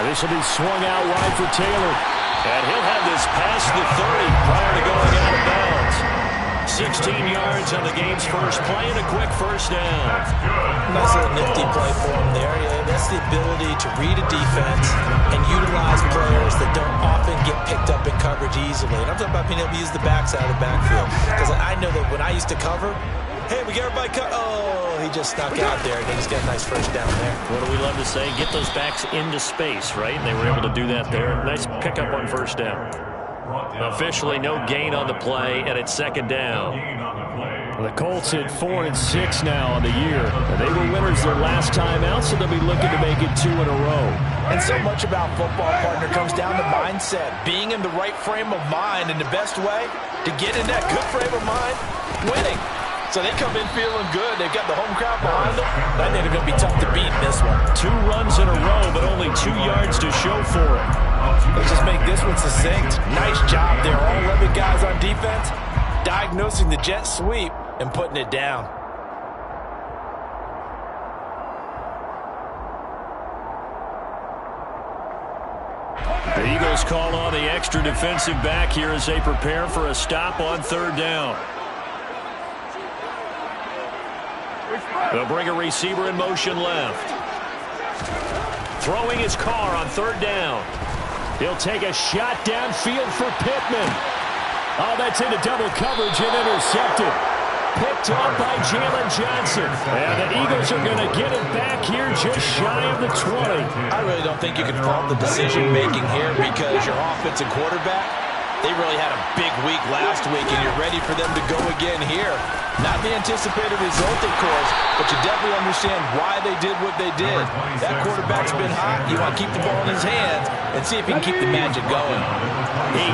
This will be swung out wide for Taylor. And he'll have this past the 30 prior to going out of bounds. 16 yards on the game's first play and a quick first down. Nice little nifty play for him there. Yeah, that's the ability to read a defense and utilize players that don't often get picked up in coverage easily. And I'm talking about being able to use the backside of the backfield. Because I know that when I used to cover, hey, we got everybody cut. Oh, he just snuck out there, and he just got a nice first down there. What do we love to say? Get those backs into space, right? And they were able to do that there. Nice pickup on first down. Officially no gain on the play, and it's second down. The Colts at 4-6 now on the year. They were winners their last time out, so they'll be looking to make it 2 in a row. And so much about football, partner, comes down to mindset. Being in the right frame of mind, and the best way to get in that good frame of mind, winning. So they come in feeling good. They've got the home crowd behind them. I think they're going to be tough to beat in this one. 2 runs in a row, but only 2 yards to show for it. Let's just make this one succinct. Nice job there. All 11 guys on defense diagnosing the jet sweep and putting it down. The Eagles call on the extra defensive back here as they prepare for a stop on third down. They'll bring a receiver in motion left. Throwing his car on third down. He'll take a shot downfield for Pittman. Oh, that's into double coverage and intercepted. Picked off by Jalen Johnson. And the Eagles are going to get it back here just shy of the 20. I really don't think you can fault the decision-making here because your offensive quarterback, they really had a big week last week, and you're ready for them to go again here. Not the anticipated result, of course, but you definitely understand why they did what they did. That quarterback's been hot. You want to keep the ball in his hands and see if he can keep the magic going.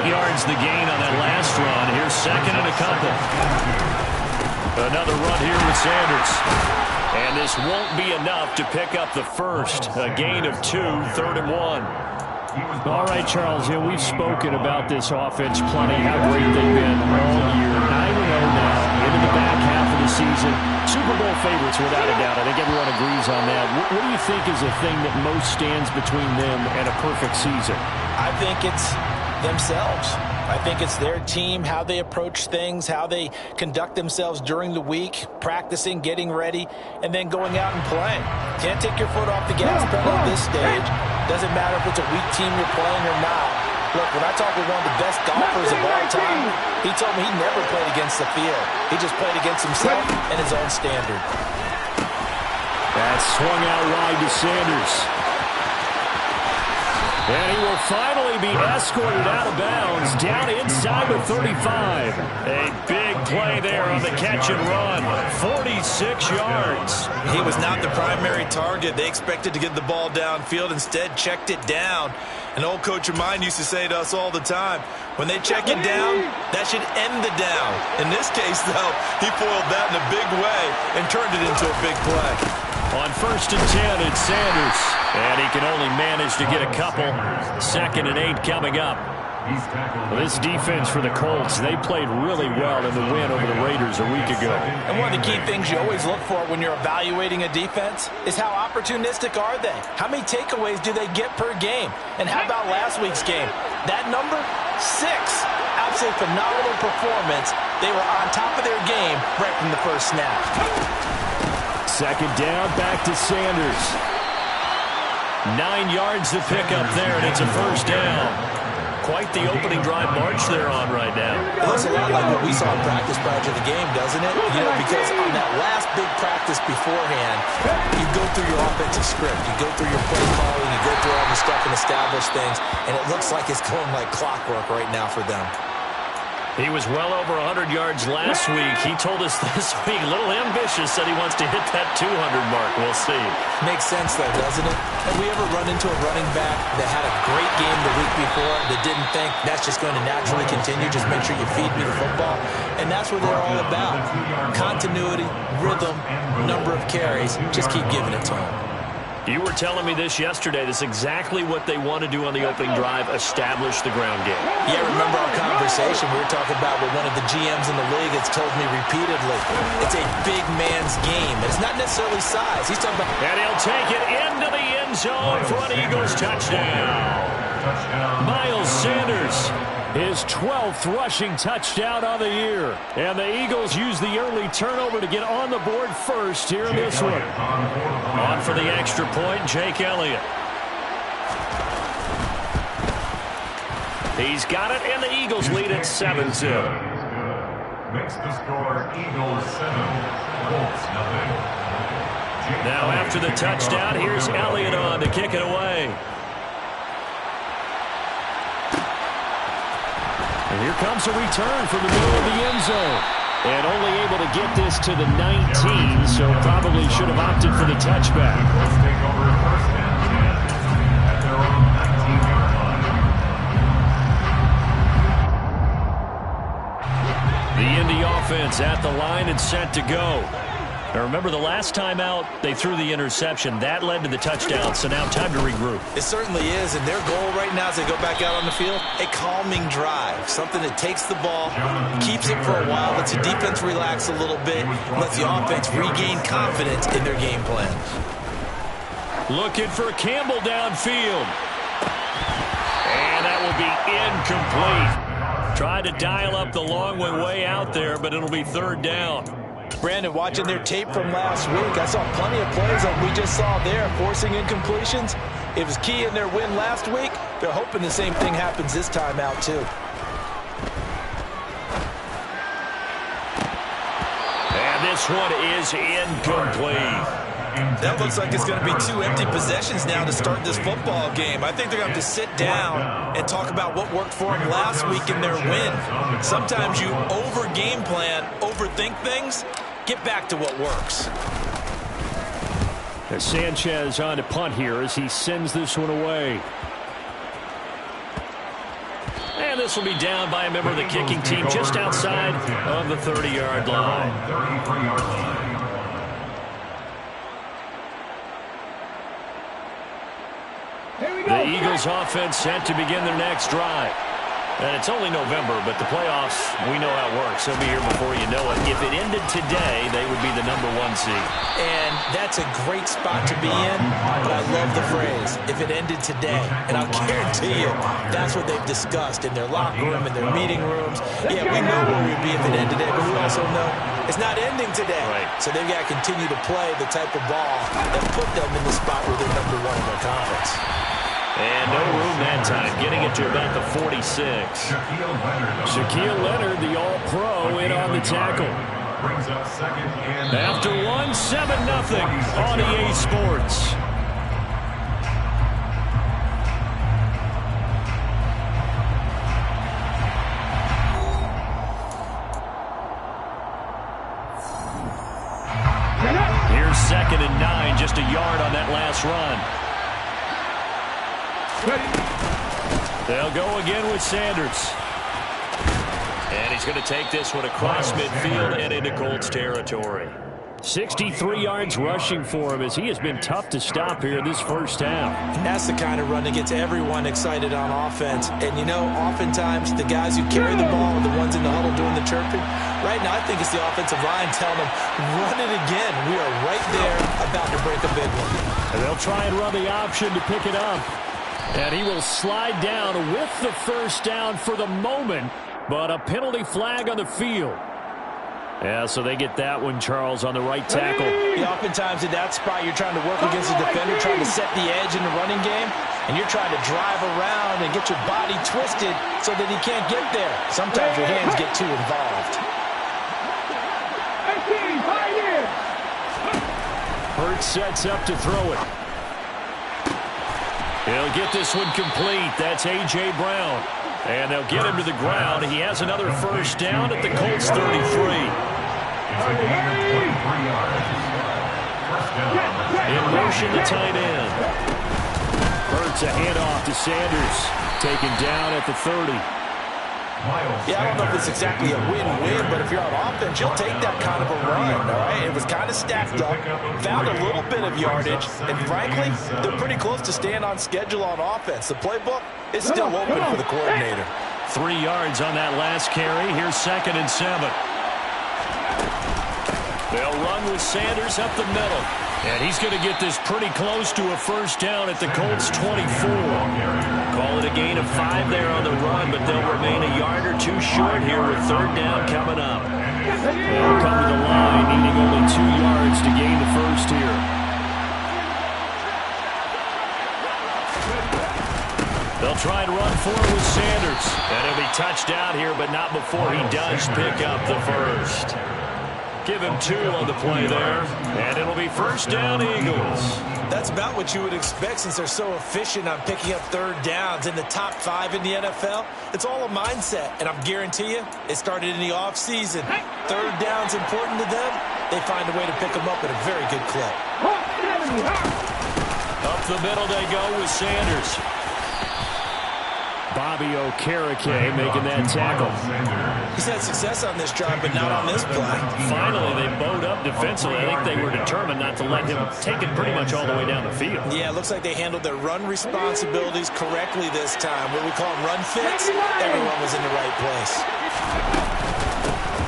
8 yards the gain on that last run. Here's second and a couple. Another run here with Sanders. And this won't be enough to pick up the first. A gain of 2, 3rd and 1. All right, Charles, we've spoken about this offense plenty, how great they've been all year. 9-0 now, into the back half of the season. Super Bowl favorites, without a doubt. I think everyone agrees on that. What do you think is the thing that most stands between them and a perfect season? I think it's themselves. I think it's their team, how they approach things, how they conduct themselves during the week, practicing, getting ready, and then going out and playing. Can't take your foot off the gas pedal at this stage. Doesn't matter if it's a weak team you're playing or not. Look, when I talk with one of the best golfers of all time, he told me he never played against the field. He just played against himself and his own standard. That's swung out wide to Sanders. And he will finally be escorted out of bounds down inside the 35. A big play there on the catch and run. 46 yards. He was not the primary target. They expected to get the ball downfield. Instead, checked it down. An old coach of mine used to say to us all the time, when they check it down, that should end the down. In this case, though, he foiled that in a big way and turned it into a big play. On 1st and 10, it's Sanders. And he can only manage to get a couple. 2nd and 8 coming up. This defense for the Colts, they played really well in the win over the Raiders a week ago. And one of the key things you always look for when you're evaluating a defense is how opportunistic are they? How many takeaways do they get per game? And how about last week's game? That number? 6. Absolutely phenomenal performance. They were on top of their game right from the first snap. 2nd down, back to Sanders. 9 yards to pick up there, and it's a first down. Quite the opening drive march they're on right now. It looks a lot like what we saw in practice prior to the game, doesn't it? You know, because on that last big practice beforehand, you go through your offensive script, you go through your play calling, you go through all the stuff and establish things, and it looks like it's going like clockwork right now for them. He was well over 100 yards last week. He told us this week, a little ambitious, said he wants to hit that 200 mark. We'll see. Makes sense, though, doesn't it? Have we ever run into a running back that had a great game the week before that didn't think that's just going to naturally continue? Just make sure you feed me the football. And that's what they're all about. Continuity, rhythm, number of carries. Just keep giving it to them. You were telling me this yesterday. This is exactly what they want to do on the opening drive, establish the ground game. Yeah, remember our conversation? We were talking about what one of the GMs in the league has told me repeatedly. It's a big man's game. It's not necessarily size. He's talking about... And he'll take it into the end zone for an Eagles touchdown. Miles Sanders, his 12th rushing touchdown on the year. And the Eagles use the early turnover to get on the board first here in this one. On for the extra point, Jake Elliott. He's got it, and the Eagles lead at 7-2. Makes the score Eagles 7, Colts nothing. Now after the touchdown, here's Elliott on to kick it away. And here comes a return from the middle of the end zone. And only able to get this to the 19, so probably should have opted for the touchback. Let's take over first and 10 at their own 19-yard line. The Indy offense at the line and set to go. Now remember, the last time out, they threw the interception. That led to the touchdown, so now time to regroup. It certainly is, and their goal right now as they go back out on the field, a calming drive, something that takes the ball, keeps it for a while, lets the defense relax a little bit, lets the offense regain confidence in their game plan. Looking for Campbell downfield. And that will be incomplete. Tried to dial up the long way out there, but it'll be third down. Brandon, watching their tape from last week, I saw plenty of plays that we just saw there, forcing incompletions. It was key in their win last week. They're hoping the same thing happens this time out, too. And this one is incomplete. That looks like it's going to be 2 empty possessions now to start this football game. I think they're going to have to sit down and talk about what worked for them last week in their win. Sometimes you over-game plan, overthink things. Get back to what works. As Sanchez on to punt here as he sends this one away. And this will be down by a member of the kicking team just outside of the 30-yard line. 33-yard line. The Eagles offense set to begin their next drive. And it's only November, but the playoffs, we know how it works. They'll be here before you know it. If it ended today, they would be the #1 seed. And that's a great spot to be in, but I love the phrase, if it ended today. And I'll guarantee you, that's what they've discussed in their locker room, in their meeting rooms. Yeah, we know where we'd be if it ended today, but we also know it's not ending today. Right. So they've got to continue to play the type of ball that put them in the spot where they're #1 in their conference. And no room that time, getting it to about the 46. Shaquille Leonard, the All-Pro, in on the tackle. Brings up second and After 1, 7-0 on EA Sports. Here's 2nd and 9, just a yard on that last run. They'll go again with Sanders. And he's going to take this one across midfield and into Colts territory. 63 yards rushing for him as he has been tough to stop here this first half. That's the kind of run that gets everyone excited on offense. And, you know, oftentimes the guys who carry the ball are the ones in the huddle doing the chirping. Right now, I think it's the offensive line telling them, run it again. We are right there about to break a big one. And they'll try and run the option to pick it up. And he will slide down with the first down for the moment, but a penalty flag on the field. Yeah, so they get that one, Charles, on the right tackle. Yeah, oftentimes in that spot, you're trying to work against the defender, trying to set the edge in the running game, and you're trying to drive around and get your body twisted so that he can't get there. Sometimes your hands get too involved. Hurts sets up to throw it. He'll get this one complete. That's A.J. Brown. And they'll get him to the ground. He has another first down at the Colts 33. In motion, the tight end. Hurts a handoff to Sanders. Taken down at the 30. Yeah, I don't know if it's exactly a win-win, but if you're on offense, you'll take that kind of a run, all right? It was kind of stacked up, found a little bit of yardage, and frankly, they're pretty close to staying on schedule on offense. The playbook is still open for the coordinator. 3 yards on that last carry. Here's 2nd and 7. They'll run with Sanders up the middle. And he's going to get this pretty close to a first down at the Colts 24. Call it a gain of 5 there on the run, but they'll remain a yard or two short here with third down coming up. They'll come to the line, needing only 2 yards to gain the first here. They'll try and run for it with Sanders. And he'll be touched out here, but not before he does pick up the first. Give him 2 on the play there, and it'll be first down Eagles. That's about what you would expect since they're so efficient on picking up third downs in the top 5 in the NFL. It's all a mindset, and I guarantee you it started in the offseason. Third down's important to them. They find a way to pick them up at a very good clip. Up the middle they go with Sanders. Bobby Okereke making that tackle. He's had success on this drive, but not on this play. Finally, they bowed up defensively. I think they were determined not to let him take it pretty much all the way down the field. Yeah, it looks like they handled their run responsibilities correctly this time. What we call them run fits, everyone was in the right place.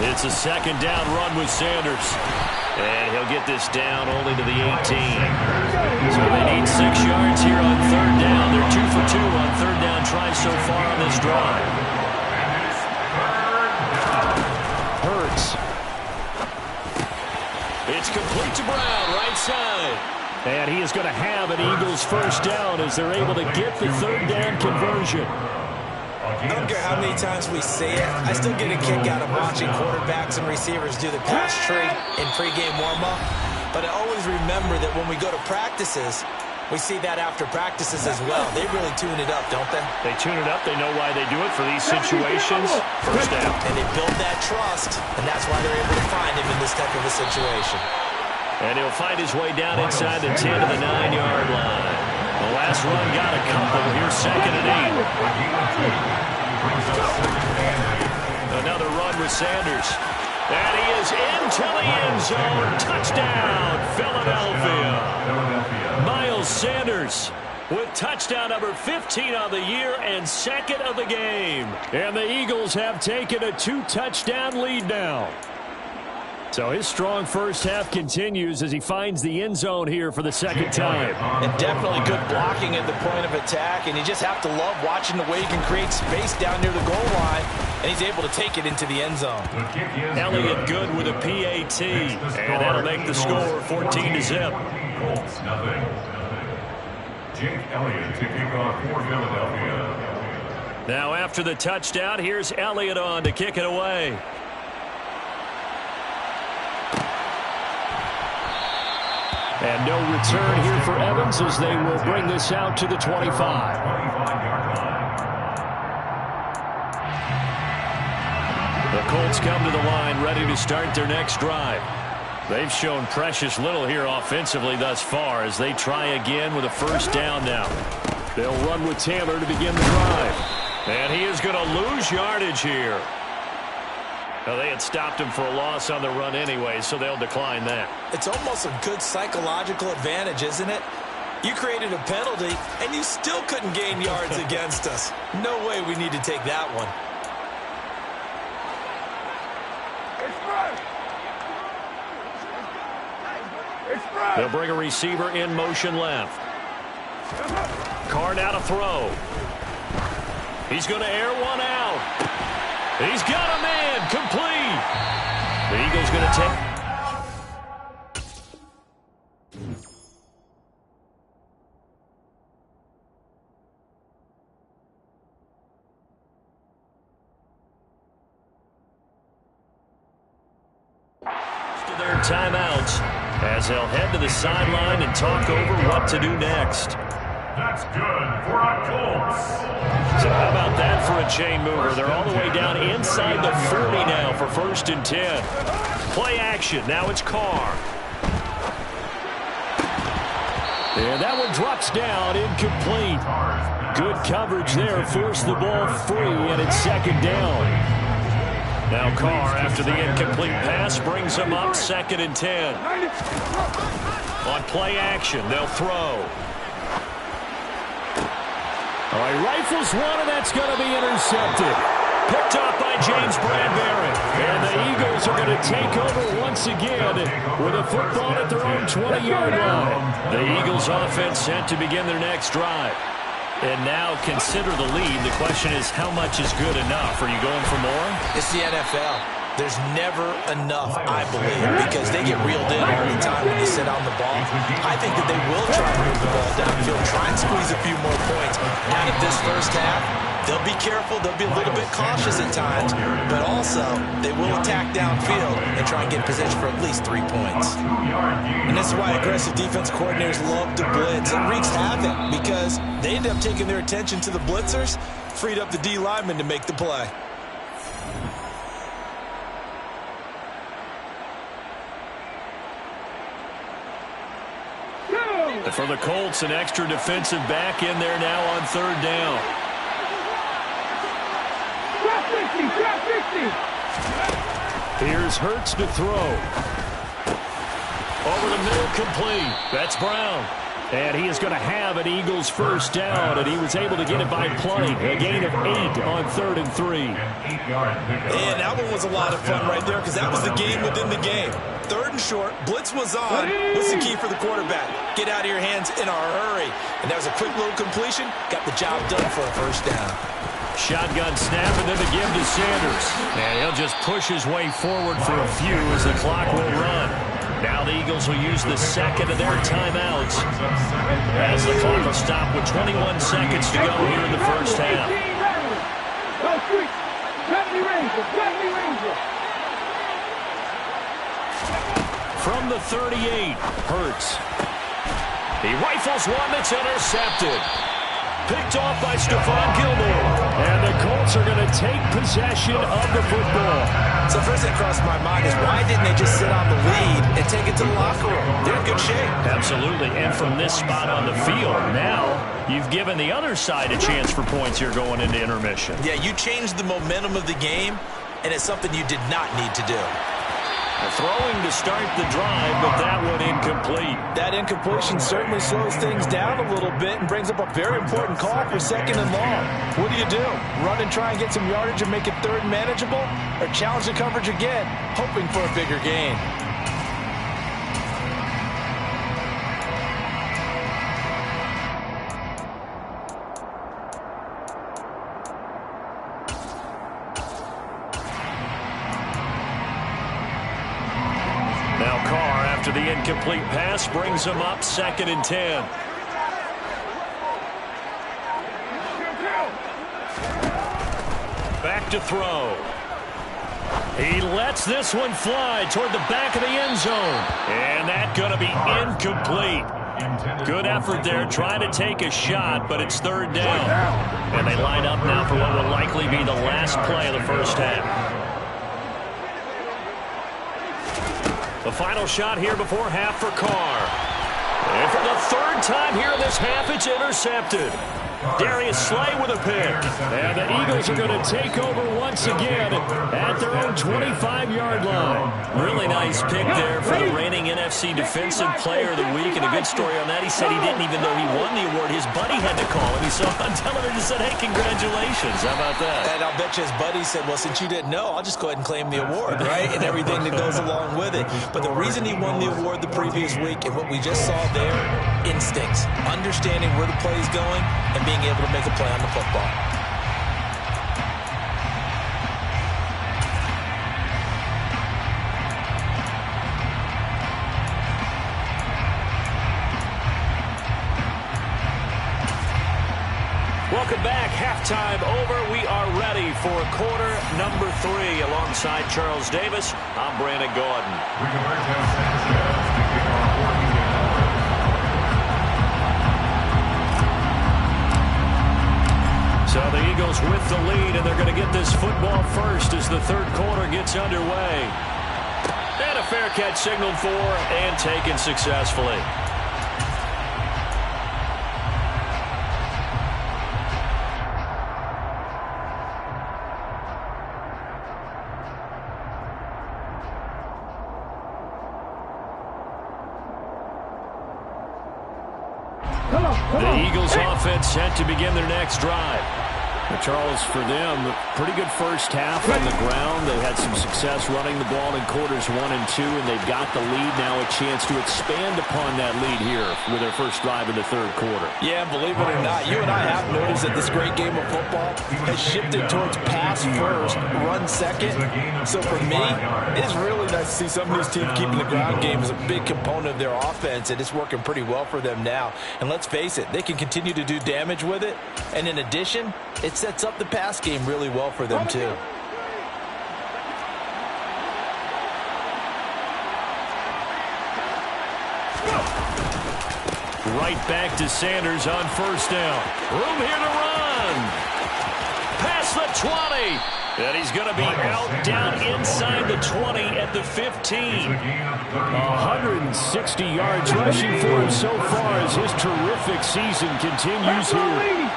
It's a second down run with Sanders. And he'll get this down only to the 18. So they need 6 yards here on third down. They're 2 for 2 on third down tries so far on this drive. Hurts. It's complete to Brown, right side. And he is going to have an Eagles first down as they're able to get the third down conversion. I don't care how many times we say it, I still get a kick out of watching quarterbacks and receivers do the pass tree in pregame warm-up. But I always remember that when we go to practices, we see that after practices as well. They really tune it up, don't they? They tune it up. They know why they do it for these situations. First down. And they build that trust, and that's why they're able to find him in this type of a situation. And he'll find his way down inside the 10 to the 9-yard line. The last run got a couple. Here's 2nd and 8. Another run with Sanders. And he is into the end zone. Touchdown, Philadelphia. Miles Sanders with touchdown number 15 on the year and 2nd of the game. And the Eagles have taken a 2-touchdown lead now. So his strong first half continues as he finds the end zone here for the 2nd time. And definitely good blocking at the point of attack, and you just have to love watching the way he can create space down near the goal line, and he's able to take it into the end zone. Elliott good with a PAT, and that'll make the score 14-0. Jake Elliott to kick off for Philadelphia. Now after the touchdown, here's Elliott on to kick it away. And no return here for Evans as they will bring this out to the 25. The Colts come to the line ready to start their next drive. They've shown precious little here offensively thus far as they try again with a first down now. They'll run with Taylor to begin the drive. And he is going to lose yardage here. Well, they had stopped him for a loss on the run anyway, so they'll decline that. It's almost a good psychological advantage, isn't it? You created a penalty, and you still couldn't gain yards against us. No way we need to take that one. They'll bring a receiver in motion left. Carr now to throw. He's going to air one out. He's got a man complete. The Eagles going to take. To their timeouts as they'll head to the sideline and talk over what to do next. That's good for a Colts. So how about that for a chain mover? They're all the way down inside the 40 now for 1st and 10. Play action. Now it's Carr. And that one drops down, incomplete. Good coverage there. Forced the ball free, and it's 2nd down. Now Carr, after the incomplete pass, brings him up 2nd and 10. On play action, they'll throw. All right, rifles one, and that's going to be intercepted. Picked up by James Bradbury. And the Eagles are going to take over once again with a football at their own 20-yard line. The Eagles offense set to begin their next drive. And now consider the lead. The question is, how much is good enough? Are you going for more? It's the NFL. There's never enough, I believe, because they get reeled in all the time when they sit on the ball. I think that they will try to move the ball downfield, try and squeeze a few more points out of this first half. They'll be careful. They'll be a little bit cautious at times, but also they will attack downfield and try and get position for at least 3 points. And this is why aggressive defense coordinators love to blitz. It wreaks havoc because they end up taking their attention to the blitzers, freed up the D lineman to make the play. For the Colts, an extra defensive back in there now on third down. Here's Hurts to throw. Over the middle, complete. That's Brown. And he is going to have an Eagles first down, and he was able to get it by play. A gain of 8 on 3rd and 3. And that one was a lot of fun right there because that was the game within the game. 3rd and short, blitz was on. What's the key for the quarterback? Get out of your hands in a hurry. And that was a quick little completion. Got the job done for a first down. Shotgun snap and then the give to Sanders. And he'll just push his way forward for a few as the clock will run. Now the Eagles will use the second of their timeouts as the clock will stop with 21 seconds to go here in the first half. From the 38, Hurts. He rifles one that's intercepted. Picked off by Stephon Gilmore. And the Colts are going to take possession of the football. So first thing crossed my mind is why didn't they just sit on the lead and take it to the locker room? They're in good shape. Absolutely. And from this spot on the field, now you've given the other side a chance for points here going into intermission. Yeah, you changed the momentum of the game, and it's something you did not need to do. Throwing to start the drive, but that one incomplete. That incompletion certainly slows things down a little bit and brings up a very important call for 2nd and long. What do? Run and try and get some yardage and make it 3rd manageable? Or challenge the coverage again, hoping for a bigger gain? The incomplete pass brings him up 2nd and 10. Back to throw. He lets this one fly toward the back of the end zone. And that's going to be incomplete. Good effort there, trying to take a shot, but it's 3rd down. And they line up now for what will likely be the last play of the first half. The final shot here before half for Carr. And for the 3rd time here in this half, it's intercepted. Darius Slay with a pick. And the Eagles are going to take over once again at their own 25-yard line. Really nice pick there for the reigning NFC Defensive Player of the Week. And a good story on that. He said he didn't even know he won the award. His buddy had to call him. He saw on television and said, hey, congratulations. How about that? And I'll bet you his buddy said, well, since you didn't know, I'll just go ahead and claim the award, right? And everything that goes along with it. But the reason he won the award the previous week and what we just saw there, instincts, understanding where the play is going and being able to make a play on the football. Welcome back. Halftime over. We are ready for quarter number 3. Alongside Charles Davis, I'm Brandon Gaudin. We go right down Sanchez to kick off 14 minutes. So the Eagles with the lead, and they're going to get this football first as the 3rd quarter gets underway. And a fair catch signaled for and taken successfully. The Eagles offense set to begin their next drive. Charles, for them, pretty good first half on the ground. They had some success running the ball in quarters 1 and 2, and they've got the lead now, a chance to expand upon that lead here with their first drive in the third quarter. Yeah, believe it or not, you and I have noticed that this great game of football has shifted towards pass first, run second. So for me, it's really nice to see some of these teams keeping the ground game as a big component of their offense, and it's working pretty well for them now. And let's face it, they can continue to do damage with it, and in addition, it sets up the pass game really well for them too. Right back to Sanders on first down. Room here to run. Past the 20. And he's going to be out down inside the 20 at the 15. 160 yards rushing for him so far as his terrific season continues here.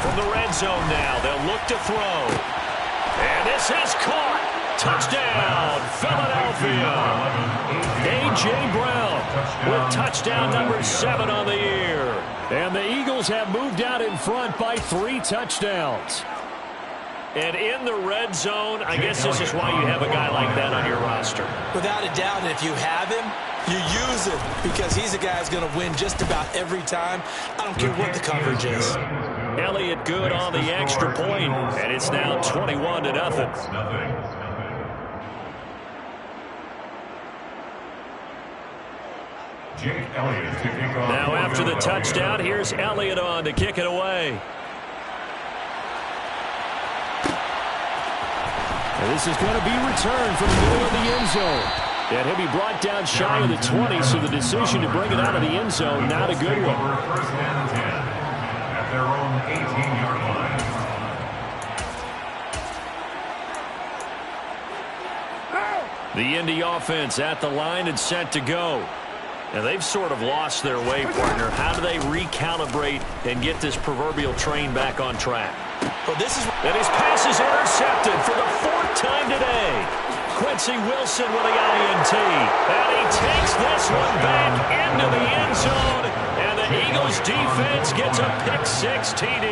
From the red zone now, they'll look to throw. And this is caught. Touchdown, Philadelphia. A.J. Brown with touchdown number 7 on the year. And the Eagles have moved out in front by 3 touchdowns. And in the red zone, I guess this is why you have a guy like that on your roster. Without a doubt, and if you have him, you use him because he's a guy who's going to win just about every time. I don't care what the coverage is. Elliott good on the extra point, and it's now 21-0. Now after the touchdown, here's Elliott on to kick it away. And this is going to be returned from the middle of the end zone. And he'll be brought down shy of the 20, so the decision to bring it out of the end zone, not a good one. First and 10 at their own 18-yard line. The Indy offense at the line and set to go. And they've sort of lost their way, partner. How do they recalibrate and get this proverbial train back on track? Well, and his pass is intercepted for the 4th time today. Quincy Wilson with the INT. And he takes this one back into the end zone. And the Eagles defense gets a pick-6 TD.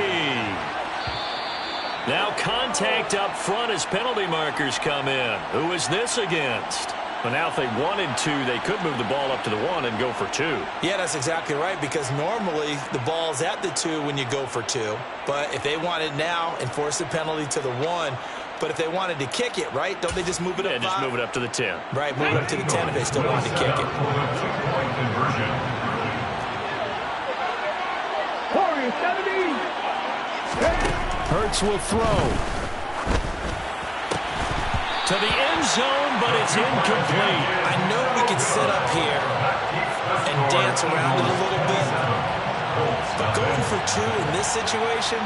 Now contact up front as penalty markers come in. Who is this against? But now if they wanted to, they could move the ball up to the 1 and go for 2. Yeah, that's exactly right, because normally the ball's at the 2 when you go for 2. But if they wanted now, enforce the penalty to the 1. But if they wanted to kick it, right, don't they just move it up 5? Yeah, just move it up to the 10. Right, move it up to the 10 if they still want to kick it. Hurts will throw. To the end zone, but it's incomplete. I know we could sit up here and dance around it a little bit, but going for 2 in this situation,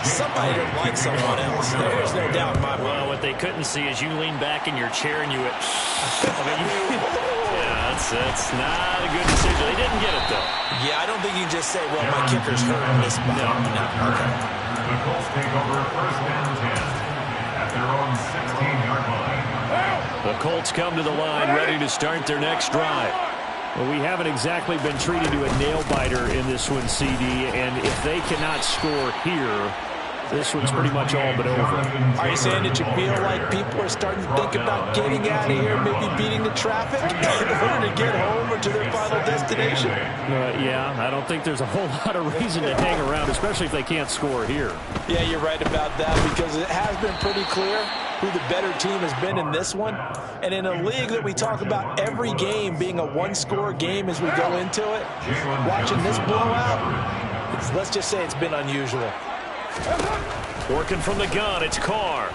somebody didn't like someone else. There's no doubt in my mind. Well, what they couldn't see is you lean back in your chair and you went, yeah, that's not a good decision. They didn't get it, though. Yeah, I don't think you can just say, well, my kicker's hurt in this spot. No. Okay. The Colts take over first and 10. Their own 16-yard line. The Colts come to the line ready to start their next drive. Well, we haven't exactly been treated to a nail-biter in this one, CD, and if they cannot score here, this one's pretty much all but over. Are you saying that you feel like people are starting to think about getting out of here, maybe beating the traffic in order to get home or to their final destination? Yeah, I don't think there's a whole lot of reason to hang around, especially if they can't score here. Yeah, you're right about that, because it has been pretty clear who the better team has been in this one. And in a league that we talk about every game being a one-score game as we go into it, watching this blowout, let's just say it's been unusual. Working from the gun, it's Carr.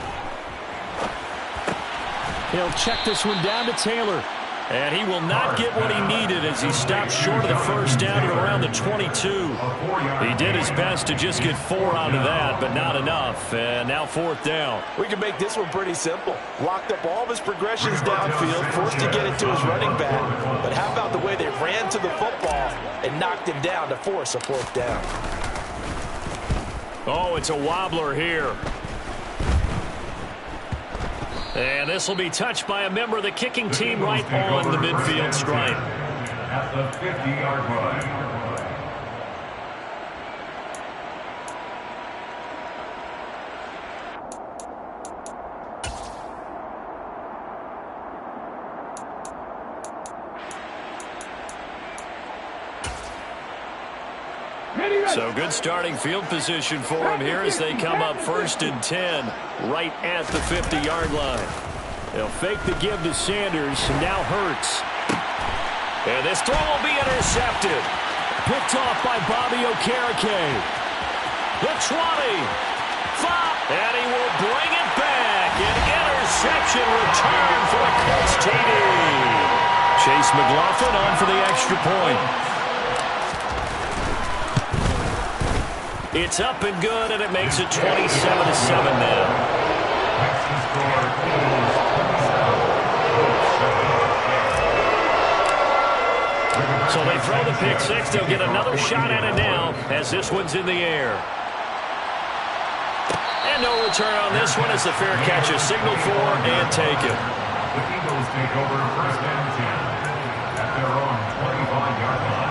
He'll check this one down to Taylor. And he will not get what he needed as he stopped short of the first down at around the 22. He did his best to just get 4 out of that, but not enough. And now 4th down. We can make this one pretty simple. Locked up all of his progressions downfield, forced to get it to his running back. But how about the way they ran to the football and knocked him down to force a 4th down? Oh, it's a wobbler here. And this will be touched by a member of the kicking team right on the midfield stripe. at the 50-yard line. So good starting field position for him here as they come up 1st and 10 right at the 50-yard line. They'll fake the give to Sanders, and now Hurts. And this throw will be intercepted. Picked off by Bobby Okereke. The 20. 5. And he will bring it back. An interception return for a Colts TD. Chase McLaughlin on for the extra point. It's up and good, and it makes it 27-7 now. So they throw the pick six. They'll get another shot at it now as this one's in the air. And no return on this one as the fair catch is signaled for and taken. The Eagles take over 1st and 10 at their own 25-yard line.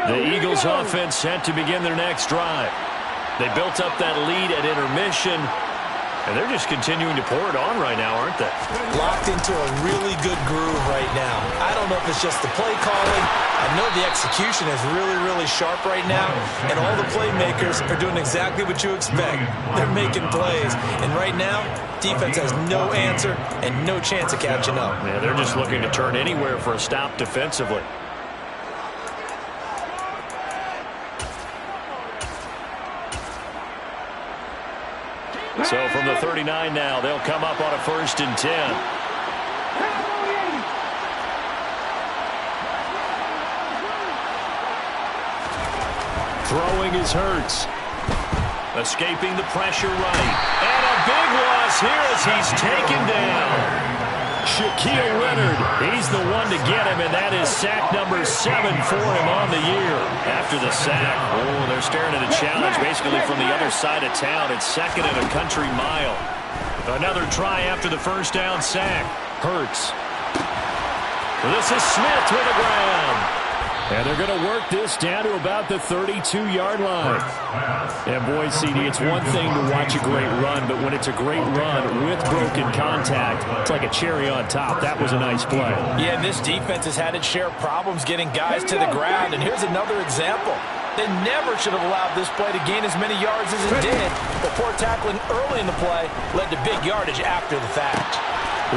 The Eagles offense set to begin their next drive. They built up that lead at intermission, and they're just continuing to pour it on right now, aren't they? Locked into a really good groove right now. I don't know if it's just the play calling. I know the execution is really, really sharp right now, and all the playmakers are doing exactly what you expect. They're making plays, and right now, defense has no answer and no chance of catching up. Yeah, they're just looking to turn anywhere for a stop defensively. So from the 39 now, they'll come up on a 1st and 10. Throwing is Hurts. Escaping the pressure right. And a big loss here as he's taken down. Shaquille Leonard, he's the one to get him, and that is sack number 7 for him on the year. After the sack, oh, they're staring at a challenge basically from the other side of town. It's 2nd and a country mile. Another try after the 1st down sack. Hurts. This is Smith with the ground. And they're going to work this down to about the 32-yard line. And boy, CD, it's one thing to watch a great run, but when it's a great run with broken contact, it's like a cherry on top. That was a nice play. Yeah, this defense has had its share of problems getting guys to the ground. And here's another example. They never should have allowed this play to gain as many yards as it did. But poor tackling early in the play led to big yardage after the fact.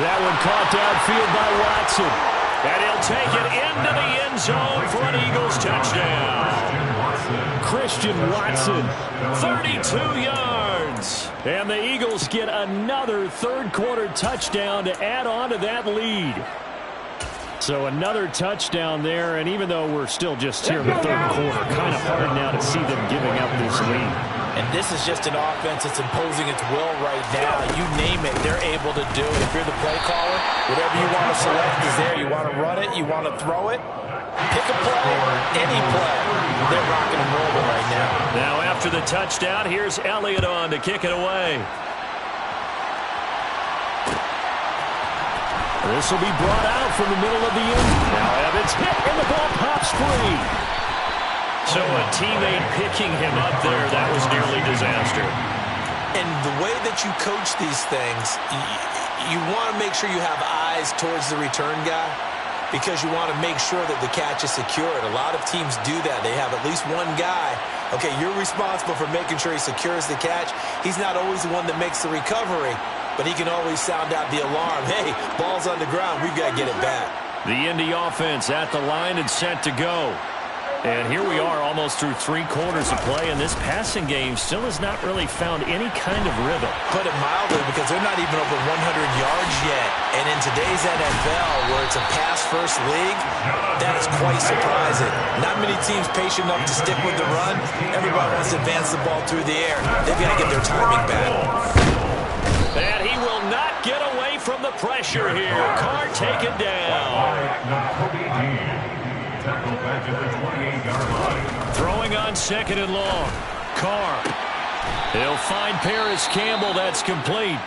That one caught downfield by Watson. And he'll take it into the end zone for an Eagles touchdown. Christian Watson, 32 yards. And the Eagles get another third-quarter touchdown to add on to that lead. So another touchdown there, and even though we're still just here in the third quarter, kind of hard now to see them giving up this lead. And this is just an offense that's imposing its will right now. You name it, they're able to do it. If you're the play caller, whatever you want to select is there. You want to run it, you want to throw it, pick a play, any play. They're rocking and rolling right now. Now after the touchdown, here's Elliott on to kick it away. This will be brought out from the middle of the end. Now Evans hit, and the ball pops free. So a teammate picking him up there, that was nearly disaster. And the way that you coach these things, you want to make sure you have eyes towards the return guy because you want to make sure that the catch is secured. A lot of teams do that. They have at least one guy. Okay, you're responsible for making sure he secures the catch. He's not always the one that makes the recovery, but he can always sound out the alarm. Hey, ball's on the ground. We've got to get it back. The Indy offense at the line and set to go. And here we are almost through 3 quarters of play, and this passing game still has not really found any kind of rhythm. Put it mildly, because they're not even over 100 yards yet. And in today's NFL, where it's a pass-first league, that is quite surprising. Not many teams patient enough to stick with the run. Everybody wants to advance the ball through the air. They've got to get their timing back. And he will not get away from the pressure here. Carr taken down. Nakobe Dean. Tackle back at the 28-yard line. Throwing on 2nd and long. Carr. He'll find Paris Campbell. That's complete.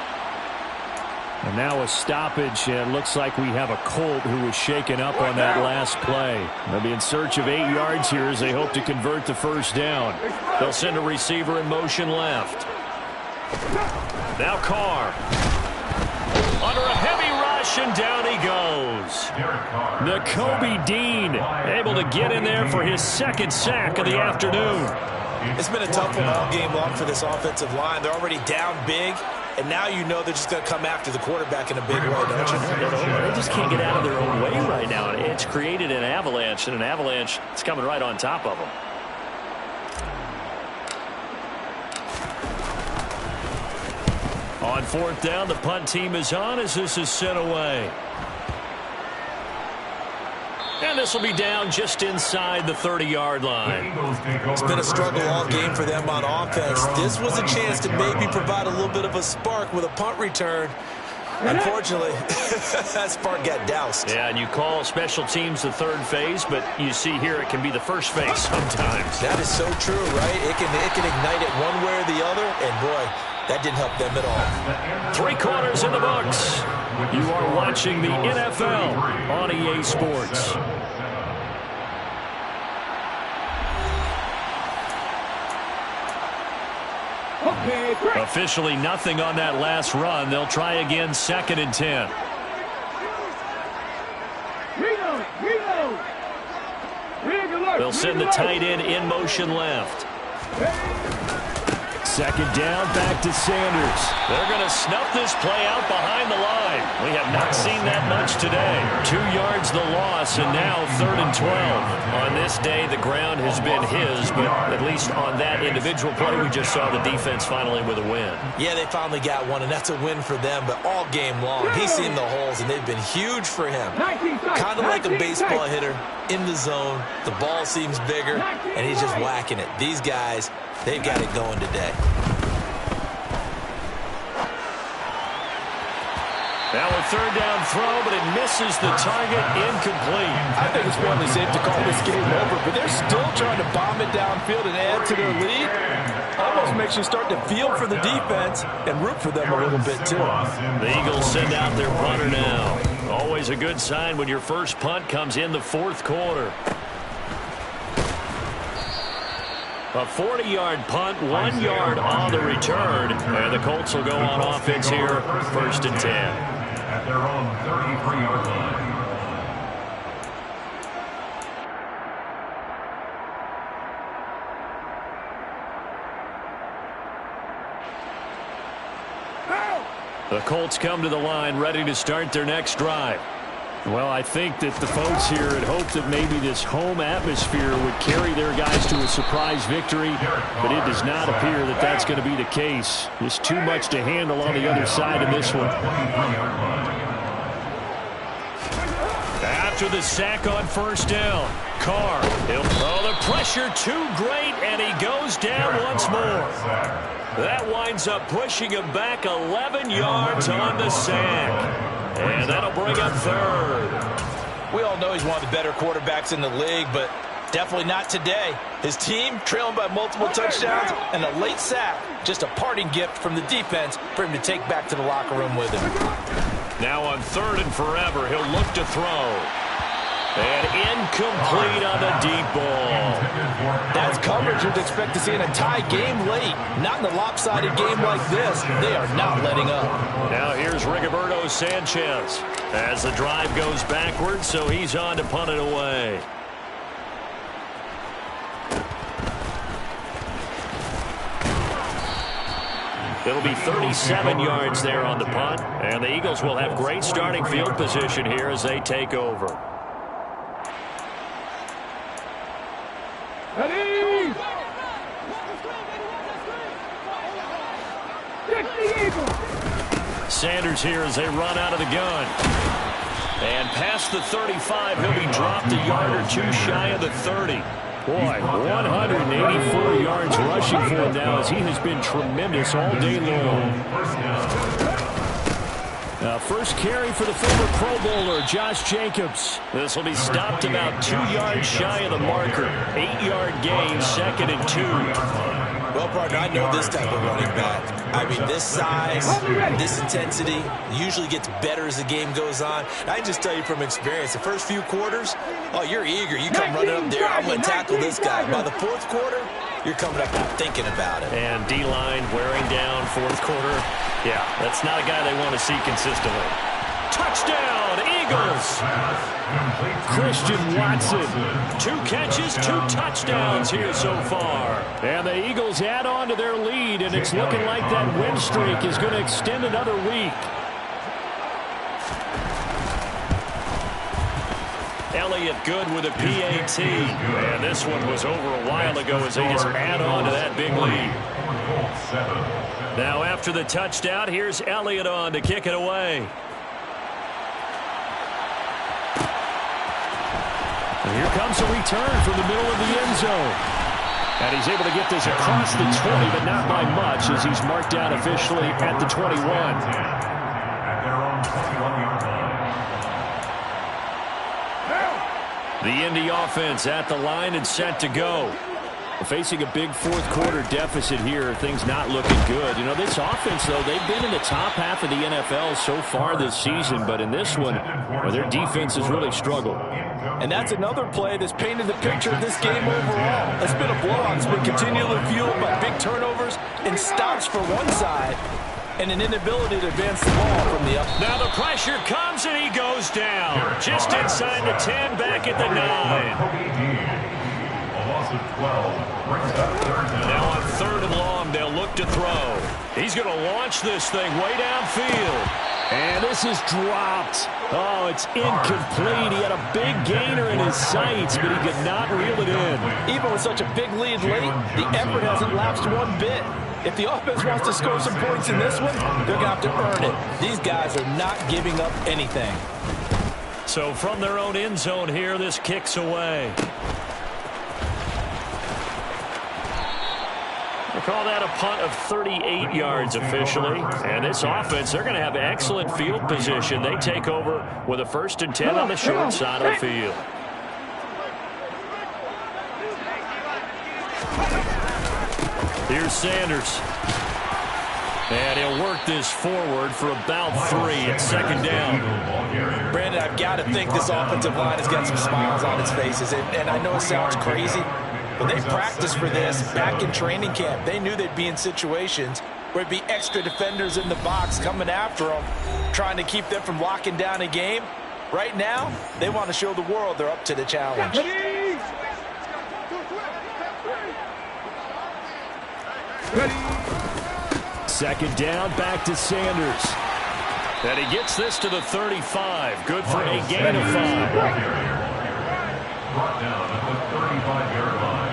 And now a stoppage, and it looks like we have a Colt who was shaken up on that last play. They'll be in search of 8 yards here as they hope to convert the first down. They'll send a receiver in motion left. Now Carr. Under a heavy rush, and down he goes. Nakobe Dean able to get in there for his 2nd sack of the afternoon. It's been a tough one all game long for this offensive line. They're already down big, and now you know they're just going to come after the quarterback in a big way, don't you? They just can't get out of their own way right now. It's created an avalanche, and an avalanche is coming right on top of them. On 4th down, the punt team is on as this is sent away. And this will be down just inside the 30-yard line. It's been a struggle all game for them on offense. This was a chance to maybe provide a little bit of a spark with a punt return. Unfortunately, that spark got doused. Yeah, and you call special teams the 3rd phase, but you see here it can be the 1st phase sometimes. That is so true, right? It can ignite it one way or the other, and boy, that didn't help them at all. 3 quarters in the books. You are watching the NFL on EA Sports. Officially nothing on that last run. They'll try again 2nd and 10. They'll send the tight end in motion left. 2nd down, back to Sanders. They're going to snuff this play out behind the line. We have not seen that much today. 2 yards the loss, and now 3rd and 12. On this day, the ground has been his, but at least on that individual play, we just saw the defense finally with a win. Yeah, they finally got one, and that's a win for them, but all game long, he's seen the holes, and they've been huge for him. Kind of like a baseball hitter in the zone. The ball seems bigger, and he's just whacking it. These guys, they've got it going today. Now a 3rd down throw, but it misses the target, incomplete. I think it's fairly safe to call this game over, but they're still trying to bomb it downfield and add to their lead. Almost makes you start to feel for the defense and root for them a little bit, too. The Eagles send out their punter now. Always a good sign when your first punt comes in the 4th quarter. A 40-yard punt, 1 yard on the return. And the Colts will go on offense here, 1st and 10. At their own 33-yard line. The Colts come to the line ready to start their next drive. Well, I think that the folks here had hoped that maybe this home atmosphere would carry their guys to a surprise victory, but it does not appear that that's going to be the case. There's too much to handle on the other side in this one. After the sack on 1st down, Carr. The pressure too great, and he goes down once more. That winds up pushing him back 11 yards on the sack. And that'll bring up 3rd. We all know he's one of the better quarterbacks in the league, but definitely not today. His team trailing by multiple touchdowns and a late sack. Just a parting gift from the defense for him to take back to the locker room with him. Now on 3rd and forever, he'll look to throw. And incomplete on the deep ball. That's coverage you'd expect to see in a tie game late. Not in a lopsided game like this. They are not letting up. Now here's Rigoberto Sanchez as the drive goes backwards, so he's on to punt it away. It'll be 37 yards there on the punt, and the Eagles will have great starting field position here as they take over. Sanders here as they run out of the gun. And past the 35, he'll be dropped a yard or two shy of the 30. Boy, 184 yards rushing for him now as he has been tremendous all day long. First carry for the former Pro Bowler, Josh Jacobs. This will be stopped about 2 yards shy of the marker. 8-yard gain, 2nd and 2. Well, partner, I know this type of running back. I mean, this size, this intensity usually gets better as the game goes on. I can just tell you from experience, the first few quarters, oh, you're eager. You come running up there, I'm going to tackle this guy. By the fourth quarter, you're coming up and thinking about it. And D-line wearing down fourth quarter. Yeah, that's not a guy they want to see consistently. Touchdown, Eagles! Christian Watson. 2 catches, 2 touchdowns here so far. And the Eagles add on to their lead, and it's looking like that win streak is going to extend another week. Elliott good with a PAT. And this one was over a while ago as they just add on to that big lead. Now after the touchdown, here's Elliott on to kick it away. And here comes a return from the middle of the end zone. And he's able to get this across the 20, but not by much as he's marked down officially at the 21. At their own 21-yard line. The Indy offense at the line and set to go. Facing a big fourth quarter deficit here, things not looking good. You know, this offense, though, they've been in the top half of the NFL so far this season, but in this one, well, their defense has really struggled. And that's another play that's painted the picture of this game overall. It's been a blowout. It's been continually fueled by big turnovers and stops for one side and an inability to advance the ball from the up. Now the pressure comes and he goes down. Just inside the 10, back at the 9. A loss of 12 brings up third down. Now on 3rd and long, they'll look to throw. He's going to launch this thing way downfield. And this is dropped. Oh, it's incomplete. He had a big gainer in his sights, but he could not reel it in. Even with such a big lead late, the effort hasn't lapsed one bit. If the offense wants to score some points in this one, they're going to have to earn it. These guys are not giving up anything. So from their own end zone here, this kicks away. We'll call that a punt of 38 yards officially. And this offense, they're going to have excellent field position. They take over with a 1st and 10 on the short side of the field. Here's Sanders. And he'll work this forward for about 3 at 2nd down. Brandon, I've got to think this offensive line has got some smiles on its faces. And I know it sounds crazy, but they practiced for this back in training camp. They knew they'd be in situations where it'd be extra defenders in the box coming after them, trying to keep them from locking down a game. Right now, they want to show the world they're up to the challenge. Second down, back to Sanders. And he gets this to the 35. Good for a gain of 5. Brought down at the 35-yard line.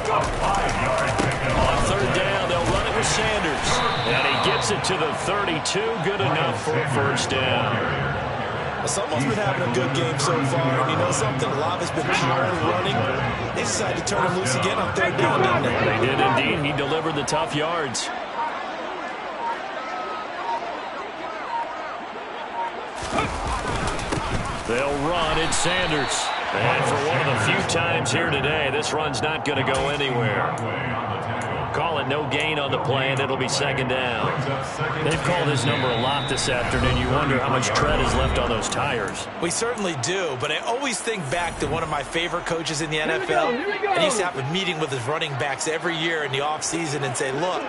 A 5-yard pickup. On 3rd down, they'll run it with Sanders. And he gets it to the 32. Good enough for a 1st down. Someone's been having a good game so far, and you know something? Love has been power running. They decided to turn him loose again on 3rd down, didn't they? They did indeed. He delivered the tough yards. They'll run it, Sanders. And for one of the few times here today, this run's not going to go anywhere. Call it no gain on the play, and it'll be 2nd down. They've called this number a lot this afternoon. You wonder how much tread is left on those tires. We certainly do, but I always think back to one of my favorite coaches in the NFL. And he used to have a meeting with his running backs every year in the offseason and say, look,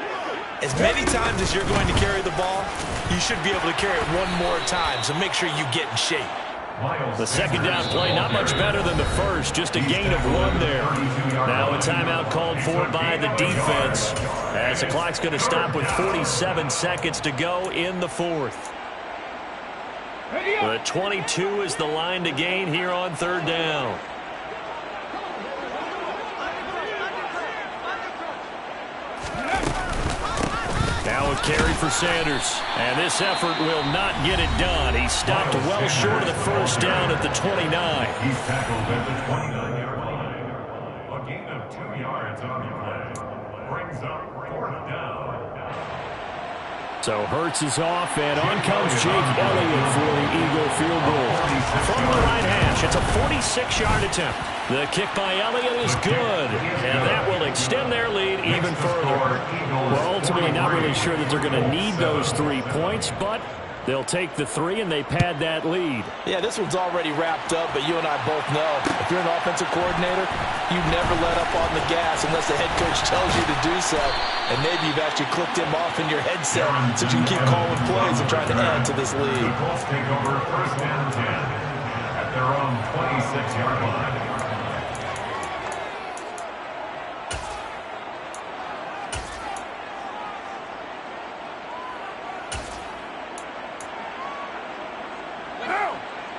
as many times as you're going to carry the ball, you should be able to carry it one more time, so make sure you get in shape. The 2nd down play, not much better than the first, just a gain of 1 there. Now a timeout called for by the defense as the clock's going to stop with 47 seconds to go in the 4th. The 22 is the line to gain here on 3rd down. Now a carry for Sanders. And this effort will not get it done. He stopped well short of the 1st down at the 29. He's tackled at the 29-yard line. A gain of 2 yards on the play. Brings up 4th down. So Hurts is off, and on comes Jake Elliott for the Eagle field goal. From the right hash, it's a 46-yard attempt. The kick by Elliott is good, and that will extend their lead even further. Well, ultimately, not really sure that they're going to need those 3 points, but they'll take the 3, and they pad that lead. Yeah, this one's already wrapped up, but you and I both know if you're an offensive coordinator, you never let up on the gas unless the head coach tells you to do so. And maybe you've actually clicked him off in your headset so you can keep calling plays and trying to add to this lead. The Colts take over first and 10 at their own 26-yard line.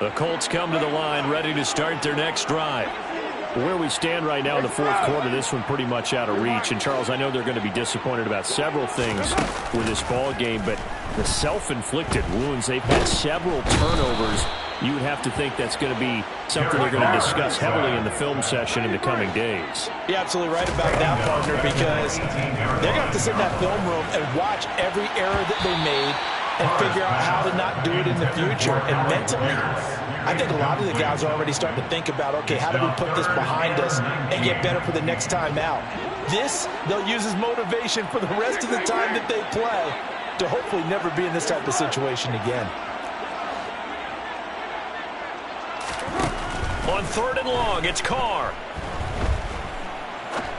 The Colts come to the line, ready to start their next drive. Where we stand right now in the fourth quarter, this one pretty much out of reach. And, Charles, I know they're going to be disappointed about several things with this ball game, but the self-inflicted wounds, they've had several turnovers. You would have to think that's going to be something they're going to discuss heavily in the film session in the coming days. You're absolutely right about that, partner, because they're going to have to sit in that film room and watch every error that they made and figure out how to not do it in the future. And mentally, I think a lot of the guys are already starting to think about, okay, how do we put this behind us and get better for the next time out? This, they'll use as motivation for the rest of the time that they play to hopefully never be in this type of situation again. On 3rd and long, it's Carr.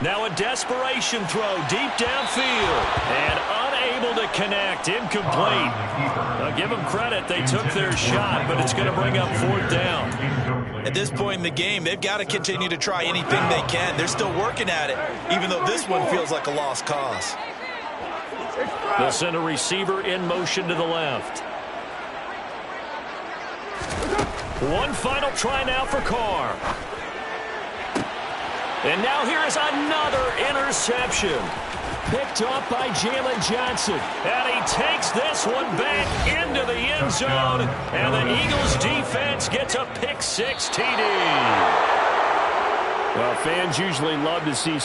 Now a desperation throw deep downfield. And unable to connect. Incomplete. Give them credit. They took their shot, but it's going to bring up 4th down. At this point in the game, they've got to continue to try anything they can. They're still working at it, even though this one feels like a lost cause. They'll send a receiver in motion to the left. One final try now for Carr. And now here is another interception. Picked off by Jalen Johnson. And he takes this one back into the end zone. And the Eagles defense gets a pick 6 TD. Well, fans usually love to see